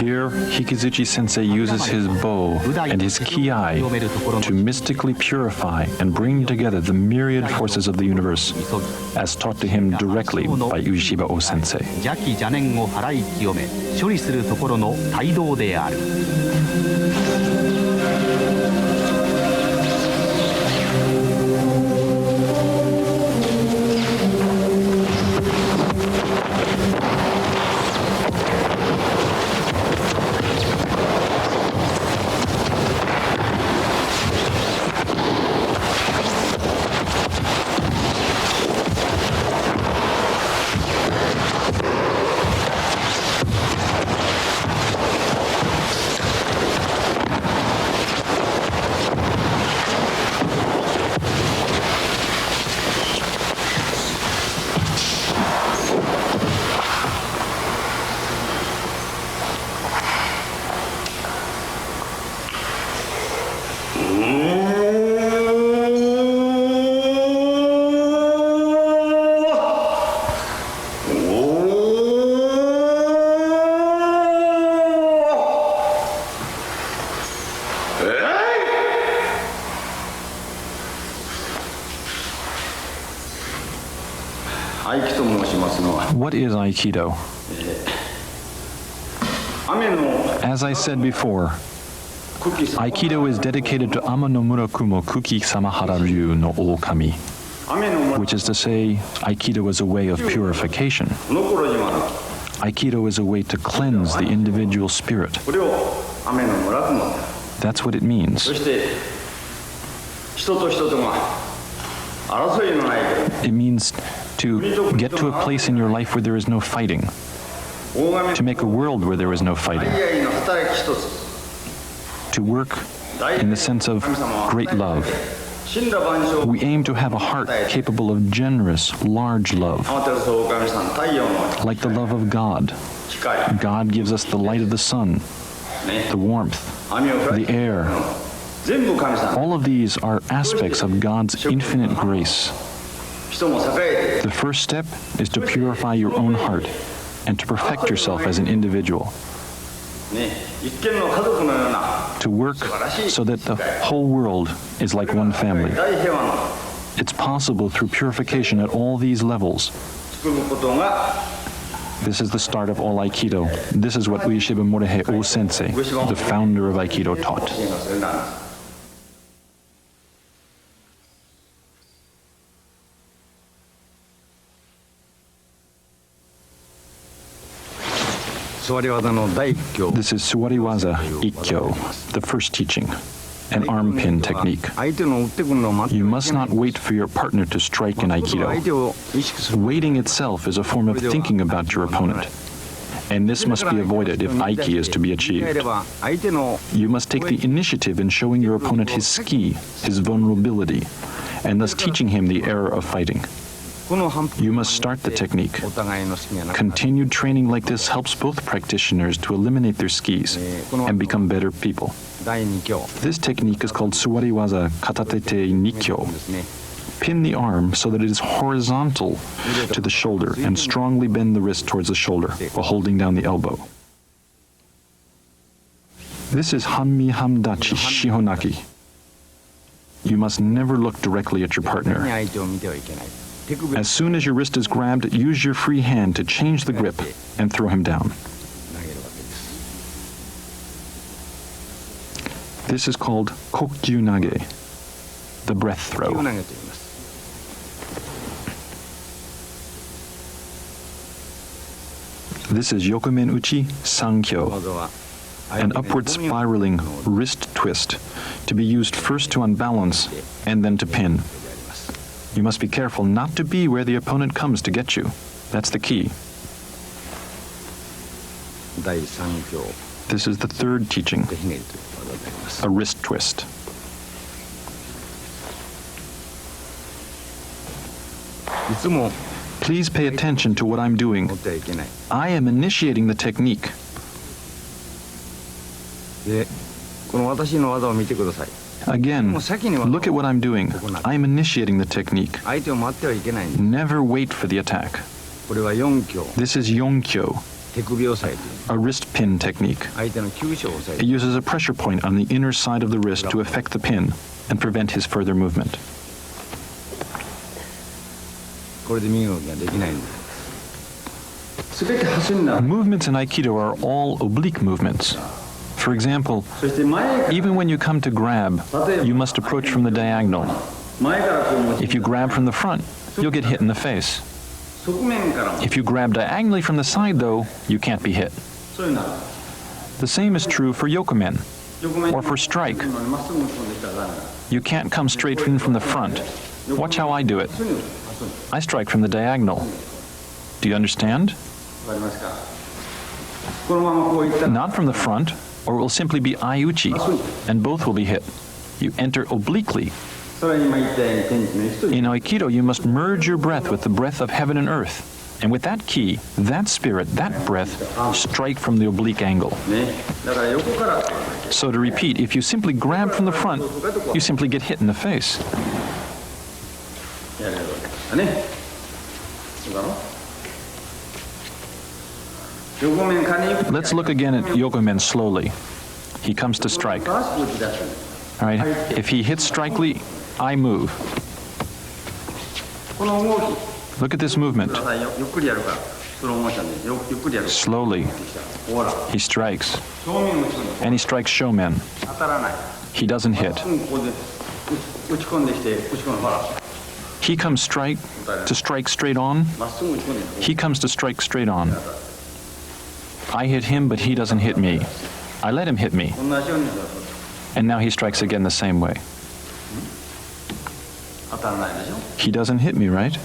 Here, Hikitsuchi Sensei uses his bow and his ki-ai to mystically purify and bring together the myriad forces of the universe, as taught to him directly by Ueshiba O Sensei. What is Aikido? As I said before, Aikido is dedicated to Ama no Murakumo Kuki Samahara Ryu no Okami, which is to say, Aikido is a way of purification. Aikido is a way to cleanse the individual spirit. That's what it means. It means to get to a place in your life where there is no fighting, to make a world where there is no fighting, to work in the sense of great love. We aim to have a heart capable of generous, large love, like the love of God. God gives us the light of the sun, the warmth, the air. All of these are aspects of God's infinite grace. The first step is to purify your own heart and to perfect yourself as an individual. To work so that the whole world is like one family. It's possible through purification at all these levels. This is the start of all Aikido. This is what Ueshiba Morihei O Sensei, the founder of Aikido, taught. This is Suwariwaza Ikkyo, the first teaching, an arm pin technique. You must not wait for your partner to strike in Aikido. Waiting itself is a form of thinking about your opponent, and this must be avoided if Aiki is to be achieved. You must take the initiative in showing your opponent his ski, his vulnerability, and thus teaching him the error of fighting. You must start the technique. Continued training like this helps both practitioners to eliminate their skis and become better people. This technique is called Suwariwaza Katatete Nikkyo. Pin the arm so that it is horizontal to the shoulder and strongly bend the wrist towards the shoulder while holding down the elbow. This is Hanmi Hamdachi Shihonaki. You must never look directly at your partner. As soon as your wrist is grabbed, use your free hand to change the grip and throw him down. This is called Kokju Nage, the breath throw. This is Yokomen Uchi Sankyo, an upward spiraling wrist twist, to be used first to unbalance and then to pin. You must be careful not to be where the opponent comes to get you. That's the key. This is the third teaching, a wrist twist. Please pay attention to what I'm doing. I am initiating the technique. Again, look at what I'm doing. I'm initiating the technique. Never wait for the attack. This is Yonkyo, a wrist pin technique. It uses a pressure point on the inner side of the wrist to affect the pin and prevent his further movement. Movements in Aikido are all oblique movements. For example, even when you come to grab, you must approach from the diagonal. If you grab from the front, you'll get hit in the face. If you grab diagonally from the side, though, you can't be hit. The same is true for yokomen, or for strike. You can't come straight in from the front. Watch how I do it. I strike from the diagonal. Do you understand? Not from the front, or it will simply be aiuchi, and both will be hit. You enter obliquely. In Aikido, you must merge your breath with the breath of heaven and earth. And with that ki, that spirit, that breath, strike from the oblique angle. So to repeat, if you simply grab from the front, you simply get hit in the face. Let's look again at yokomen slowly. He comes to strike. All right, if he hits strikely, I move. Look at this movement. Slowly, he strikes. And he strikes shomen. He doesn't hit. He comes to strike straight on. He comes to strike straight on. I hit him, but he doesn't hit me. I let him hit me. And now he strikes again the same way. He doesn't hit me, right?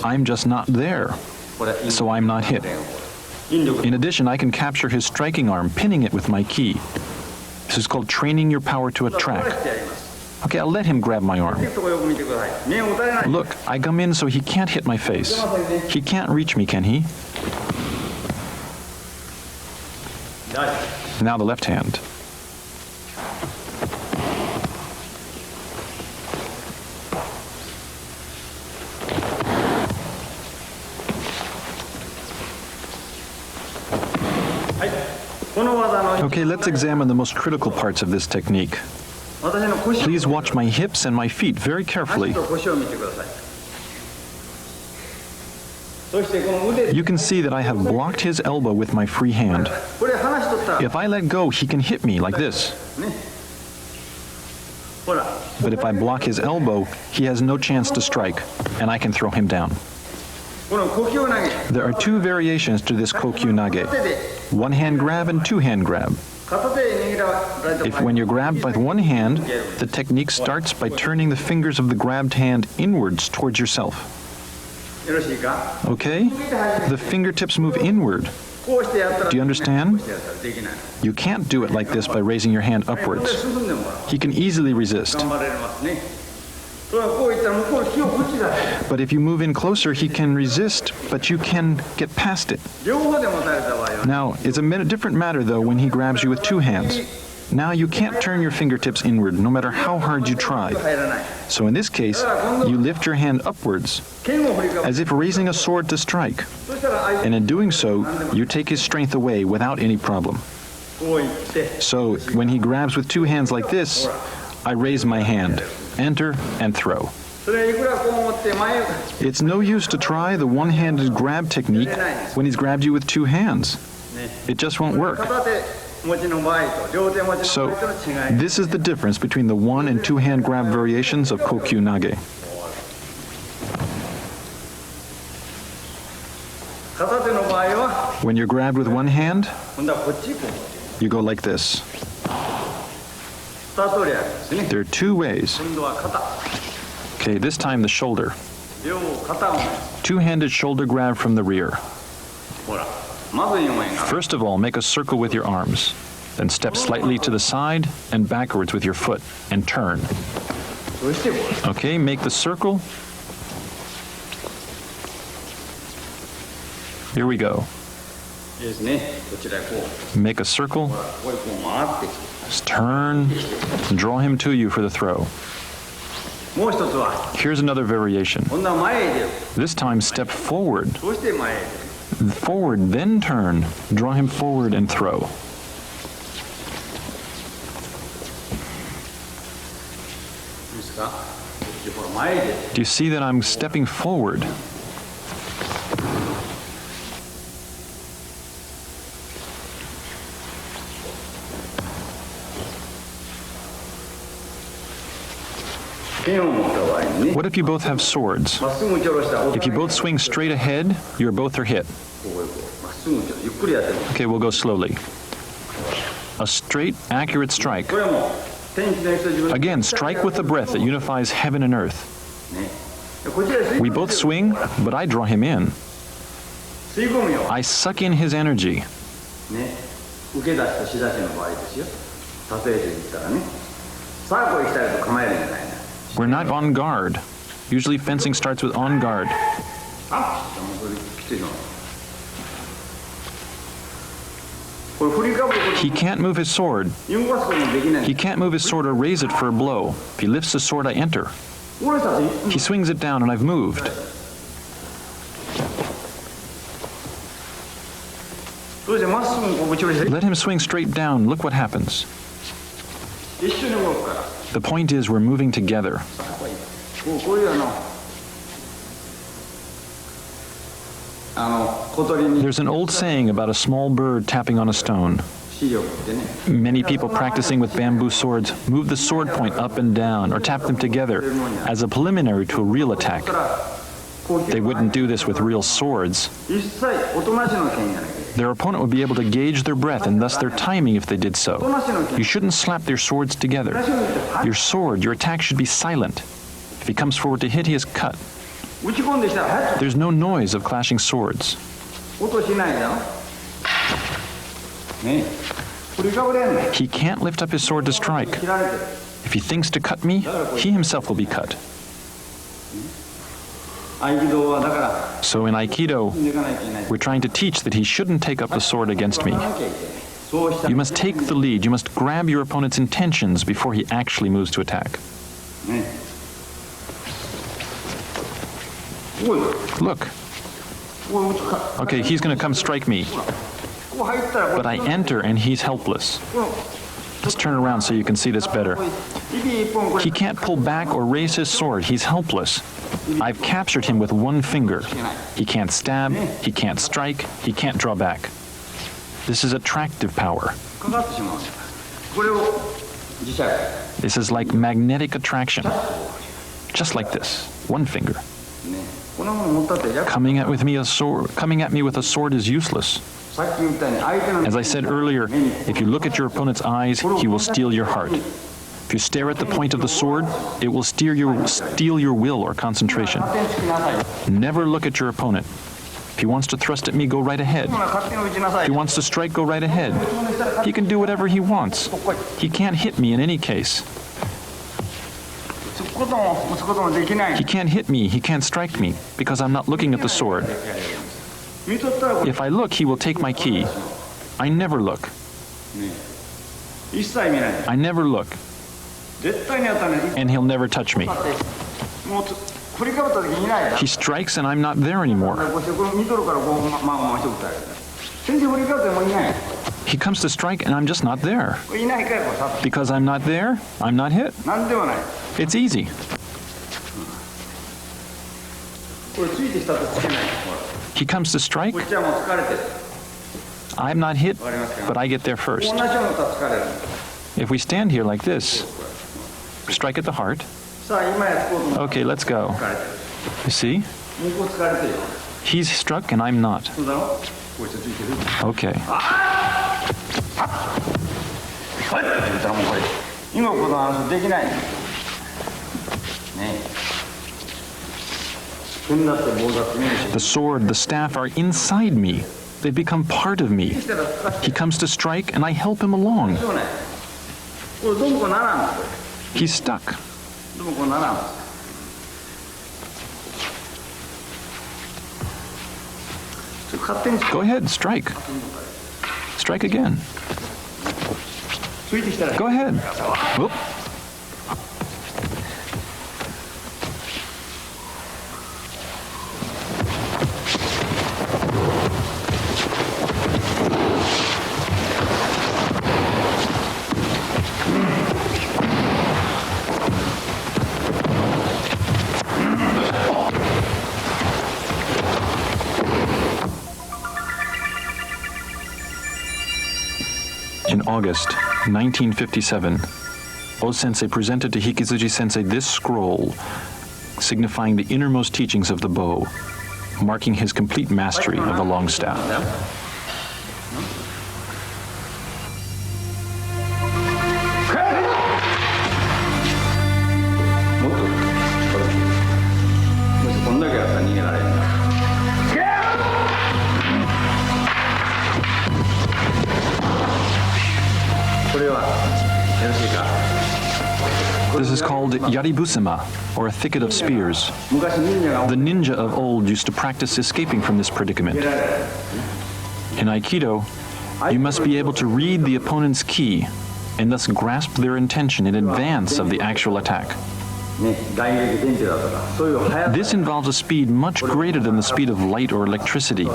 I'm just not there, so I'm not hit. In addition, I can capture his striking arm, pinning it with my ki. This is called training your power to attract. Okay, I'll let him grab my arm. Look, I come in so he can't hit my face. He can't reach me, can he? Now the left hand. Okay, let's examine the most critical parts of this technique. Please watch my hips and my feet very carefully. You can see that I have blocked his elbow with my free hand. If I let go, he can hit me like this. But if I block his elbow, he has no chance to strike, and I can throw him down. There are two variations to this kokyu nage: one hand grab and two hand grab. If when you're grabbed by one hand, the technique starts by turning the fingers of the grabbed hand inwards towards yourself. Okay? The fingertips move inward. Do you understand? You can't do it like this by raising your hand upwards. He can easily resist. But if you move in closer, he can resist, but you can get past it. Now, it's a different matter, though, when he grabs you with two hands. Now you can't turn your fingertips inward, no matter how hard you try. So in this case, you lift your hand upwards, as if raising a sword to strike. And in doing so, you take his strength away without any problem. So when he grabs with two hands like this, I raise my hand, enter, and throw. It's no use to try the one-handed grab technique when he's grabbed you with two hands. It just won't work. So, this is the difference between the one- and two-hand grab variations of kokyu nage. When you're grabbed with one hand, you go like this. There are two ways. Okay, this time the shoulder. Two-handed shoulder grab from the rear. First of all, make a circle with your arms. Then step slightly to the side and backwards with your foot and turn. Okay, make the circle. Here we go. Make a circle. Just turn and draw him to you for the throw. Here's another variation. This time step forward. Forward, then turn. Draw him forward and throw. Do you see that I'm stepping forward? What if you both have swords? If you both swing straight ahead, you both are hit. Okay, we'll go slowly. A straight, accurate strike. Again, strike with the breath that unifies heaven and earth. We both swing, but I draw him in. I suck in his energy. We're not on guard. Usually fencing starts with on guard. He can't move his sword. He can't move his sword or raise it for a blow. If he lifts the sword, I enter. He swings it down and I've moved. Let him swing straight down. Look what happens. The point is we're moving together. There's an old saying about a small bird tapping on a stone. Many people practicing with bamboo swords move the sword point up and down or tap them together as a preliminary to a real attack. They wouldn't do this with real swords. Their opponent would be able to gauge their breath and thus their timing if they did so. You shouldn't slap their swords together. Your sword, your attack should be silent. If he comes forward to hit, he is cut. There's no noise of clashing swords. He can't lift up his sword to strike. If he thinks to cut me, he himself will be cut. So in Aikido, we're trying to teach that he shouldn't take up the sword against me. You must take the lead. You must grab your opponent's intentions before he actually moves to attack. Look. Okay, he's going to come strike me. But I enter and he's helpless. Let's turn around so you can see this better. He can't pull back or raise his sword. He's helpless. I've captured him with one finger. He can't stab, he can't strike, he can't draw back. This is attractive power. This is like magnetic attraction. Just like this, one finger. Coming at me with a sword is useless. As I said earlier, if you look at your opponent's eyes, he will steal your heart. If you stare at the point of the sword, it will steal your will or concentration. Never look at your opponent. If he wants to thrust at me, go right ahead. If he wants to strike, go right ahead. He can do whatever he wants. He can't hit me in any case. He can't hit me, he can't strike me, because I'm not looking at the sword. If I look, he will take my key. I never look. I never look. And he'll never touch me. He strikes and I'm not there anymore. He comes to strike and I'm just not there. Because I'm not there, I'm not hit. It's easy. He comes to strike. I'm not hit, but I get there first. If we stand here like this, strike at the heart. Okay, let's go. You see? He's struck and I'm not. Okay. The sword, the staff are inside me. They've become part of me. He comes to strike and I help him along. He's stuck. Go ahead, strike. Strike again. Go ahead. Whoop. In August 1957, O Sensei presented to Hikitsuchi Sensei this scroll, signifying the innermost teachings of the bow, marking his complete mastery of the long staff. This is called Yaribusema, or a thicket of spears. The ninja of old used to practice escaping from this predicament. In Aikido, you must be able to read the opponent's ki and thus grasp their intention in advance of the actual attack. This involves a speed much greater than the speed of light or electricity.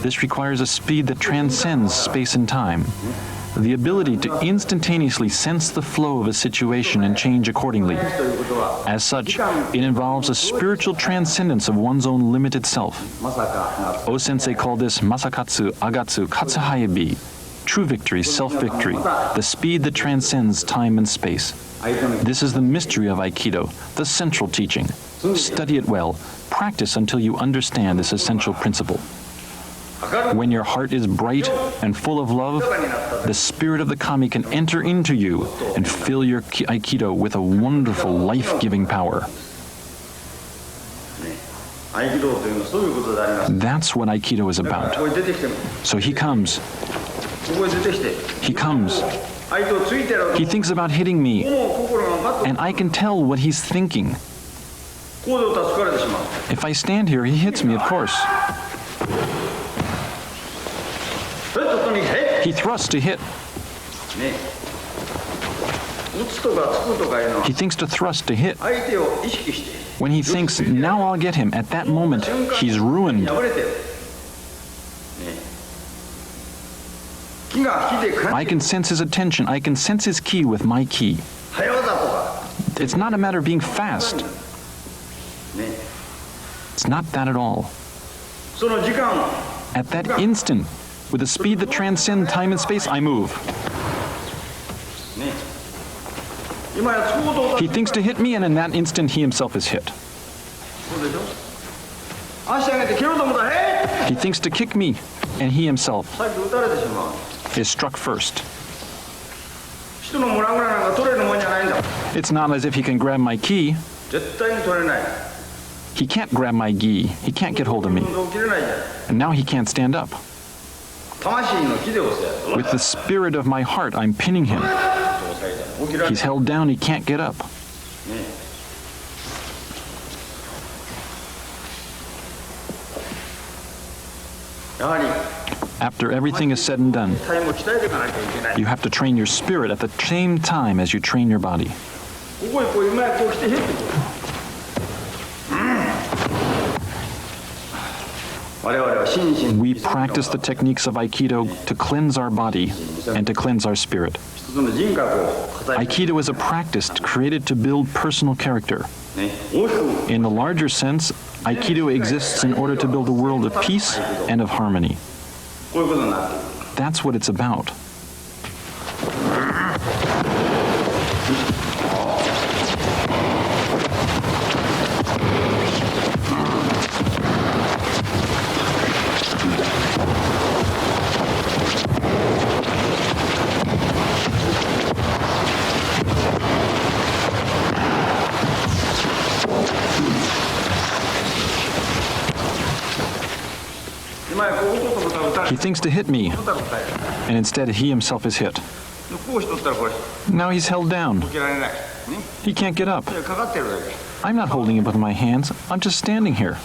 This requires a speed that transcends space and time. The ability to instantaneously sense the flow of a situation and change accordingly. As such, it involves a spiritual transcendence of one's own limited self. O Sensei called this Masakatsu, Agatsu, Katsuhayabi, true victory, self-victory, the speed that transcends time and space. This is the mystery of Aikido, the central teaching. Study it well, practice until you understand this essential principle. When your heart is bright and full of love, the spirit of the kami can enter into you and fill your Aikido with a wonderful, life-giving power. That's what Aikido is about. So he comes. He comes. He thinks about hitting me, and I can tell what he's thinking. If I stand here, he hits me, of course. He thrusts to hit. He thinks to thrust to hit. When he thinks, now I'll get him, at that moment, he's ruined. I can sense his attention. I can sense his ki with my ki. It's not a matter of being fast. It's not that at all. At that instant, with a speed that transcends time and space, I move. He thinks to hit me, and in that instant, he himself is hit. He thinks to kick me, and he himself is struck first. It's not as if he can grab my ki. He can't grab my gi. He can't get hold of me. And now he can't stand up. With the spirit of my heart, I'm pinning him. He's held down, he can't get up. After everything is said and done, you have to train your spirit at the same time as you train your body. We practice the techniques of Aikido to cleanse our body and to cleanse our spirit. Aikido is a practice created to build personal character. In the larger sense, Aikido exists in order to build a world of peace and of harmony. That's what it's about. He thinks to hit me, and instead he himself is hit. Now he's held down. He can't get up. I'm not holding him with my hands. I'm just standing here.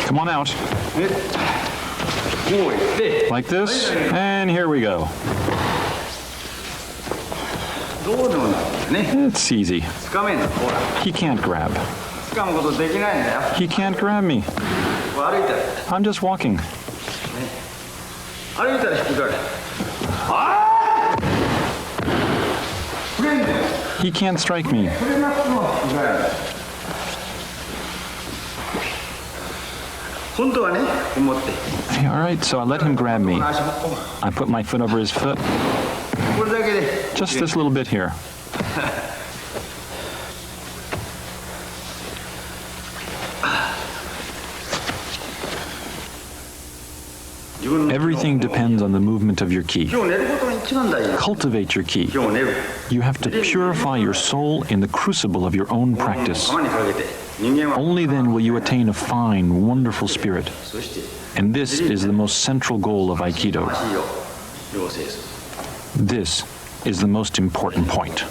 Come on out. Like this, and here we go. It's easy. He can't grab. He can't grab me. I'm just walking. He can't strike me. All right, so I let him grab me. I put my foot over his foot. Just this little bit here. Everything depends on the movement of your ki. Cultivate your ki. You have to purify your soul in the crucible of your own practice. Only then will you attain a fine, wonderful spirit. And this is the most central goal of Aikido. This is the most important point.